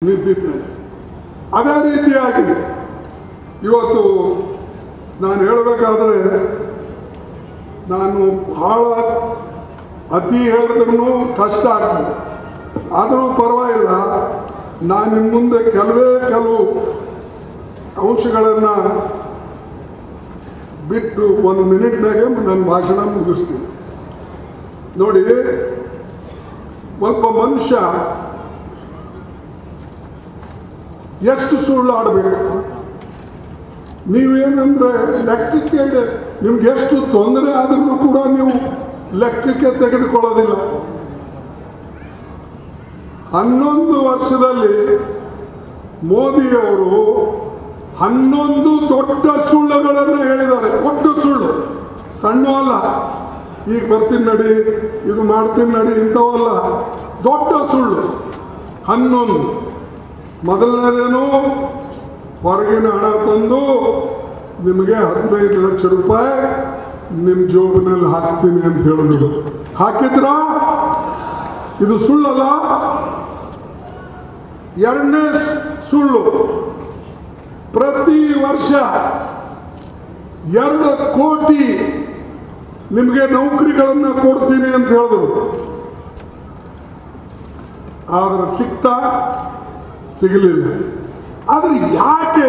ನಿಂತಿದ್ದೇನೆ. ಅದೇ ರೀತಿಯಾಗಿ ಇವತ್ತು ನಾನು ಹೇಳಬೇಕಾದ್ರೆ ನಾನು ಬಹಳ ಅತಿ ಹೇಳಿದ್ರೂ ಕಷ್ಟ ಆಗ್ತದೆ. ಆದರೂ ಪರವಾಗಿಲ್ಲ, ನಾನು ನಿಮ್ಮ ಮುಂದೆ ಕೆಲವು ಅಂಶಗಳನ್ನು ಬಿಟ್ಟು 1 ಮಿನಿಟ್ನಾಗೆ ನನ್ನ ಭಾಷಣ ಮುಗಿಸ್ತೀನಿ. ನೋಡಿ, ಒಬ್ಬ ಮನುಷ್ಯ ಎಷ್ಟು ಸುಳ್ಳು ಆಡಬೇಕು? ನೀವೇನಂದ್ರೆ ಲೆಕ್ಕಕ್ಕೆ ನಿಮ್ಗೆ ಎಷ್ಟು ತೊಂದರೆ ಆದ್ರೂ ಕೂಡ ನೀವು ಲೆಕ್ಕಕ್ಕೆ ತೆಗೆದುಕೊಳ್ಳೋದಿಲ್ಲ. 11 ವರ್ಷದಲ್ಲಿ ಮೋದಿಯವರು 11 ದೊಡ್ಡ ಸುಳ್ಳುಗಳನ್ನು ಹೇಳಿದ್ದಾರೆ. ದೊಡ್ಡ ಸುಳ್ಳು, ಸಣ್ಣ ಅಲ್ಲ. ಈಗ ಬರ್ತೀನಿ ನಡಿ, ಇದು ಮಾಡ್ತೀನಿ ನಡಿ, ಇಂಥವಲ್ಲ, ದೊಡ್ಡ ಸುಳ್ಳು 11. ಮೊದಲನೇದೇನು, ಹೊರಗಿನ ಹಣ ತಂದು ನಿಮಗೆ 15 ಲಕ್ಷ ರೂಪಾಯಿ ನಿಮ್ಮ ಜೋಬಿನಲ್ಲಿ ಹಾಕ್ತೀನಿ ಅಂತ ಹೇಳಿದ್ರು. ಹಾಕಿದ್ರಾ? ಇದು ಸುಳ್ಳಲ್ಲ. ಎರಡನೇ ಸುಳ್ಳು, ಪ್ರತಿ ವರ್ಷ 2 ಕೋಟಿ ನಿಮಗೆ ನೌಕರಿಗಳನ್ನು ಕೊಡ್ತೀನಿ ಅಂತ ಹೇಳಿದ್ರು. ಆದ್ರೆ ಸಿಗಲಿಲ್ಲ. ಆದ್ರೆ ಯಾಕೆ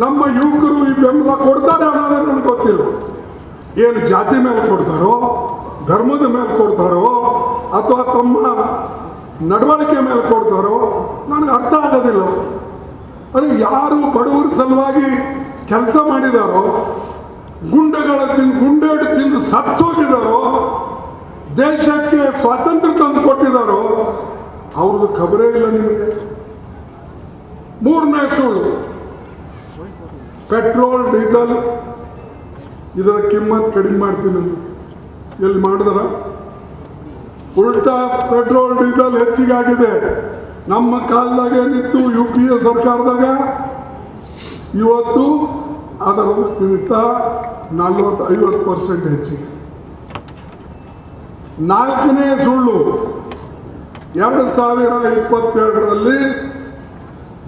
ನಮ್ಮ ಯುವಕರು ಈ ಬೆಂಬಲ ಕೊಡ್ತಾರೆ ಅನ್ನೋದೇ ನನಗೆ ಗೊತ್ತಿಲ್ಲ. ಏನು ಜಾತಿ ಮೇಲೆ ಕೊಡ್ತಾರೋ, ಧರ್ಮದ ಮೇಲೆ ಕೊಡ್ತಾರೋ, ಅಥವಾ ತಮ್ಮ ನಡವಳಿಕೆ ಮೇಲೆ ಕೊಡ್ತಾರೋ ನನಗೆ ಅರ್ಥ ಆಗೋದಿಲ್ಲ. ಅದು ಯಾರು ಬಡವರ ಸಲುವಾಗಿ ಕೆಲಸ ಮಾಡಿದಾರೋ, ಗುಂಡೆ ತಿಂದು ಸತ್ತೋಗಿದಾರೋ, ದೇಶಕ್ಕೆ ಸ್ವಾತಂತ್ರ್ಯ ತಂದು ಕೊಟ್ಟಿದ್ದಾರೋ ಅವ್ರದ್ದು ಖಬರೇ ಇಲ್ಲ ನಿಮಗೆ. ಮೂರನೇ ಸುಳ್ಳು, ಪೆಟ್ರೋಲ್ ಡೀಸೆಲ್ ಇದರ ಕಿಮ್ಮತ್ ಕಡಿಮೆ ಮಾಡ್ತೀನಿ ಅಂತ ಎಲ್ಲಿ ಮಾಡಿದಾರ? ಉಲ್ಟಾ ಪೆಟ್ರೋಲ್ ಡೀಸೆಲ್ ಹೆಚ್ಚಿಗಾಗಿದೆ. ನಮ್ಮ ಕಾಲದಾಗ ಏನಿತ್ತು UPA ಸರ್ಕಾರದಾಗ, ಇವತ್ತು ಅದರಕ್ಕಿಂತ 40-50% ಹೆಚ್ಚಿಗೆ. ನಾಲ್ಕನೇ ಸುಳ್ಳು, 2022ರಲ್ಲಿ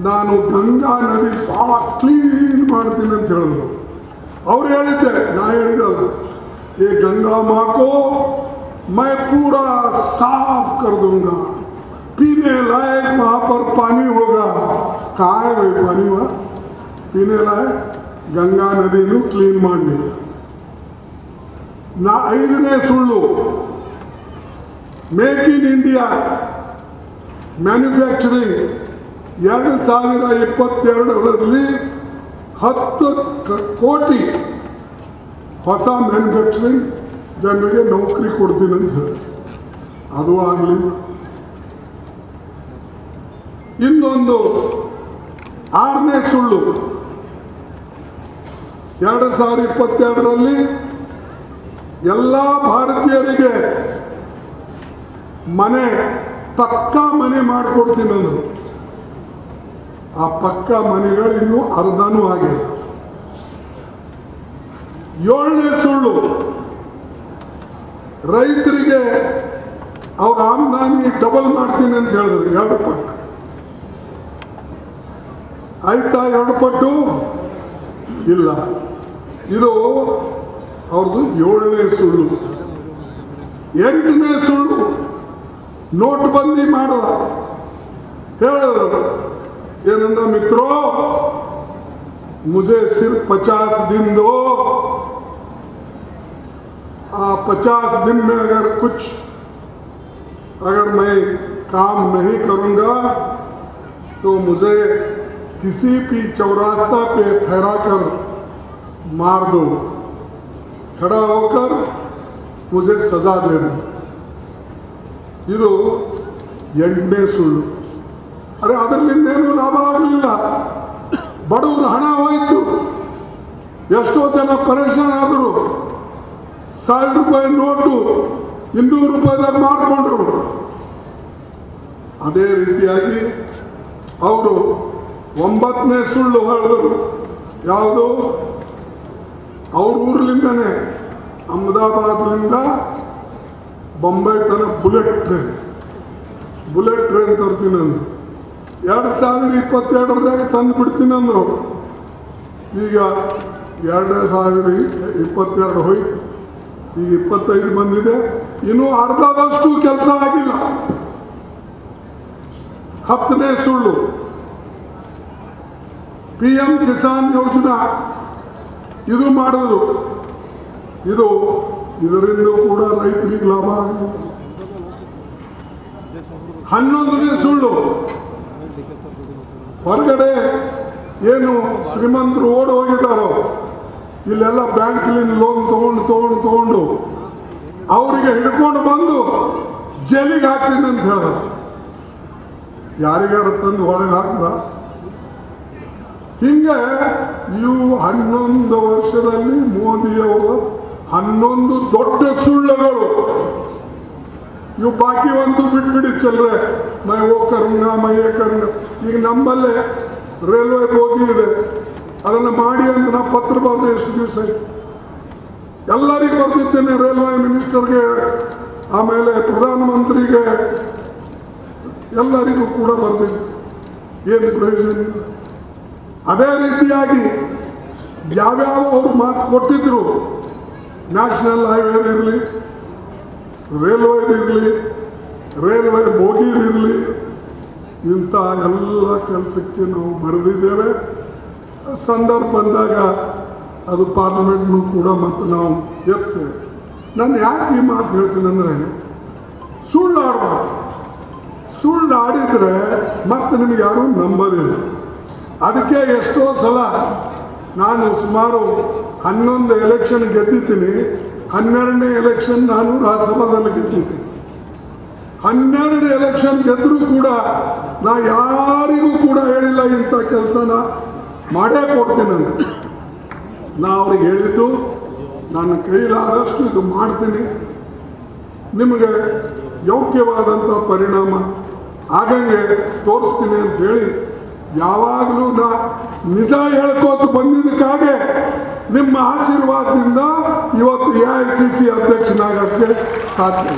ನಾನು ಗಂಗಾ ನದಿ ಬಹಳ ಕ್ಲೀನ್ ಮಾಡ್ತೀನಿ ಅಂತ ಹೇಳಿದ್ರು. ಅವ್ರು ಹೇಳಿದ್ದೆ, ನಾ ಹೇಳಿದಲ್ಲ. ये गंगा माँ को मैं पूरा साफ कर दूंगा, पीने लायक वहां पर पानी होगा. कहाँ है भाई पानी? वहाँ पीने लायक गंगा नदी क्लीन ಮಾಡಲಿಲ್ಲ. 5ನೇ ಸುಳ್ಳು, ಮೇಕ್ ಇನ್ ಇಂಡಿಯಾ ಮ್ಯಾನುಫ್ಯಾಕ್ಚರಿಂಗ್ 2022ರಲ್ಲಿ 10 ಕೋಟಿ ಹೊಸ ಮ್ಯಾನುಫ್ಯಾಕ್ಚರಿಂಗ್ ಜನರಿಗೆ ನೌಕರಿ ಕೊಡ್ತೀನಿ ಅಂತ ಹೇಳಿದ್ರು. ಅದು ಆಗಲಿಲ್ಲ. ಇನ್ನೊಂದು 6ನೇ ಸುಳ್ಳು, 2022ರಲ್ಲಿ ಎಲ್ಲ ಭಾರತೀಯರಿಗೆ ಪಕ್ಕಾ ಮನೆ ಮಾಡಿಕೊಡ್ತೀನಿ ಅಂದರು. ಆ ಪಕ್ಕಾ ಮನೆಗಳು ಇನ್ನೂ ಅರ್ಧನೂ ಆಗಿಲ್ಲ. 7ನೇ ಸುಳ್ಳು, ರೈತರಿಗೆ ಅವ್ರ ಆಮದಾನಿ ಡಬಲ್ ಮಾಡ್ತೀನಿ ಅಂತ ಹೇಳಿದ್ರು. 2 ಪಟ್ಟು ಆಯ್ತಾ? 2 ಪಟ್ಟು ಇಲ್ಲ. ಇದು ಅವ್ರದ್ದು 7ನೇ ಸುಳ್ಳು. 8ನೇ ಸುಳ್ಳು, ನೋಟ್ಬಂದಿ ಮಾಡುವ ಹೇಳಿದ್ರು. ಏನಂದ? ಮಿತ್ರೋ, मुझे सिर्फ 50 दिन दो. 50 दिन में अगर मैं काम नहीं करूंगा तो मुझे किसी भी चौरास्ता पे ठहरा कर मार दो, खड़ा होकर मुझे सजा दे दो. ಇದು 8ನೇ ಸುಳ್ಳು. ಅರೆ, ಅದರಲ್ಲಿಂದೇನು ಲಾಭ ಆಗಲಿಲ್ಲ. ಬಡವರ ಹಣ ಹೋಯಿತು. ಎಷ್ಟೋ ಜನ ಪರೇಶಾನ್ ಆದರು. 1000 ರೂಪಾಯಿ ನೋಟು 200 ರೂಪಾಯಿದಾಗ ಮಾರ್ಕೊಂಡ್ರು. ಅದೇ ರೀತಿಯಾಗಿ ಅವರು 9ನೇ ಸುಳ್ಳು ಹೇಳಿದರು. ಯಾವುದು? ಅವ್ರ ಊರ್ಲಿಂದನೇ, ಅಹಮದಾಬಾದ್ಲಿಂದ ಬೊಂಬೈ ತನಕ ಬುಲೆಟ್ ಟ್ರೈನ್ ತರ್ತೀನಿ ಅಂದರು. 2022 ತಂದು ಬಿಡ್ತೀನಿ ಅಂದರು. ಈಗ 2022 ಹೋಯ್ತು, ಈಗ 25 ಬಂದಿದೆ. ಇನ್ನೂ ಅರ್ಧದಷ್ಟು ಕೆಲಸ ಆಗಿಲ್ಲ. 10ನೇ ಸುಳ್ಳು, PM ಕಿಸಾನ್ ಯೋಜನಾ ಇದು ಮಾಡಿದ್ರು. ಇದರಿಂದ ಕೂಡ ರೈತರಿಗೆ ಲಾಭ ಆಗಿಲ್ಲ. 11ನೇ ಸುಳ್ಳು, ಹೊರಗಡೆ ಏನು ಶ್ರೀಮಂತರು ಓಡಿ ಹೋಗಿದ್ದಾರೋ ಇಲ್ಲೆಲ್ಲ ಬ್ಯಾಂಕ್ಲಿಂದ ಲೋನ್ ತಗೊಂಡು ಅವರಿಗೆ ಹಿಡ್ಕೊಂಡು ಬಂದು ಜೈಲಿಗೆ ಹಾಕ್ತೀನಿ ಅಂತ ಹೇಳಿದ. ಯಾರಿಗಾರು ತಂದು ಒಳಗೆ ಹಾಕ್ರ? ಹಿಂಗೆ ಇವು 11 ವರ್ಷದಲ್ಲಿ ಮೋದಿಯವರು 11 ದೊಡ್ಡ ಸುಳ್ಳುಗಳು. ಇವು ಬಾಕಿ ಒಂದು ಬಿಟ್ಬಿಡಿ ಚಲ್ರೆ, ಮೈ ಓ ಕರ್ನ ಮೈಯೇ ಕರ್ನ. ಈಗ ನಮ್ಮಲ್ಲೇ ರೈಲ್ವೆ ಬೋಗಿ ಇದೆ, ಅದನ್ನು ಮಾಡಿ ಅಂತ ನಾ ಪತ್ರ ಬರೆದು ಎಷ್ಟು ದಿವಸ ಆಯ್ತು. ಎಲ್ಲರಿಗೂ ಬರ್ತಿದ್ದೇನೆ, ರೈಲ್ವೆ ಮಿನಿಸ್ಟರ್ಗೆ, ಆಮೇಲೆ ಪ್ರಧಾನಮಂತ್ರಿಗೆ, ಎಲ್ಲರಿಗೂ ಕೂಡ ಬರ್ತಿದ್ದೆ. ಏನು ಪ್ರಯೋಜನ ಇಲ್ಲ. ಅದೇ ರೀತಿಯಾಗಿ ಯಾವ್ಯಾವ ಅವರು ಮಾತು ಕೊಟ್ಟಿದ್ರು, ನ್ಯಾಷನಲ್ ಹೈವೇದಿರಲಿ, ರೈಲ್ವೇದಿರಲಿ, ರೈಲ್ವೆ ಬೋಗಿದಿರಲಿ, ಇಂಥ ಎಲ್ಲ ಕೆಲಸಕ್ಕೆ ನಾವು ಬರೆದಿದ್ದೇವೆ. ಸಂದರ್ಭ ಬಂದಾಗ ಅದು ಪಾರ್ಲಿಮೆಂಟ್ನೂ ಕೂಡ ಮತ್ತು ನಾವು ಎತ್ತೇವೆ. ನಾನು ಯಾಕೆ ಈ ಮಾತು ಹೇಳ್ತೀನಿ ಅಂದರೆ, ಸುಳ್ಳಾಡಬಾರ್ದು. ಸುಳ್ಳಾಡಿದರೆ ಮತ್ತೆ ನಿಮ್ಗೆ ಯಾರೂ ನಂಬೋದಿಲ್ಲ. ಅದಕ್ಕೆ ಎಷ್ಟೋ ಸಲ ನಾನು ಸುಮಾರು 11 ಎಲೆಕ್ಷನ್ ಗೆದ್ದಿದ್ದೀನಿ. 12ನೇ ಎಲೆಕ್ಷನ್ ನಾನು ರಾಜ್ಯಸಭಾದಲ್ಲಿ ಗೆದ್ದಿದ್ದೀನಿ. 12 ಎಲೆಕ್ಷನ್ ಗೆದ್ದರೂ ಕೂಡ ನಾ ಯಾರಿಗೂ ಕೂಡ ಹೇಳಿಲ್ಲ ಇಂಥ ಕೆಲಸನ ಮಾಡೇ ಕೊಡ್ತೀನಿ ಅಂತ. ನಾ ಅವ್ರಿಗೆ ಹೇಳಿದ್ದು, ನನ್ನ ಕೈಲಾದಷ್ಟು ಇದು ಮಾಡ್ತೀನಿ, ನಿಮಗೆ ಯೋಗ್ಯವಾದಂಥ ಪರಿಣಾಮ ಆಗಂಗೆ ತೋರಿಸ್ತೀನಿ ಅಂತ ಹೇಳಿ ಯಾವಾಗಲೂ ನಾ ನಿಜ ಹೇಳ್ಕೋತ ಬಂದಿದ್ದಕ್ಕಾಗೆ ನಿಮ್ಮ ಆಶೀರ್ವಾದದಿಂದ ಇವತ್ತು AICC ಅಧ್ಯಕ್ಷನಾಗಕ್ಕೆ ಸಾಧ್ಯ.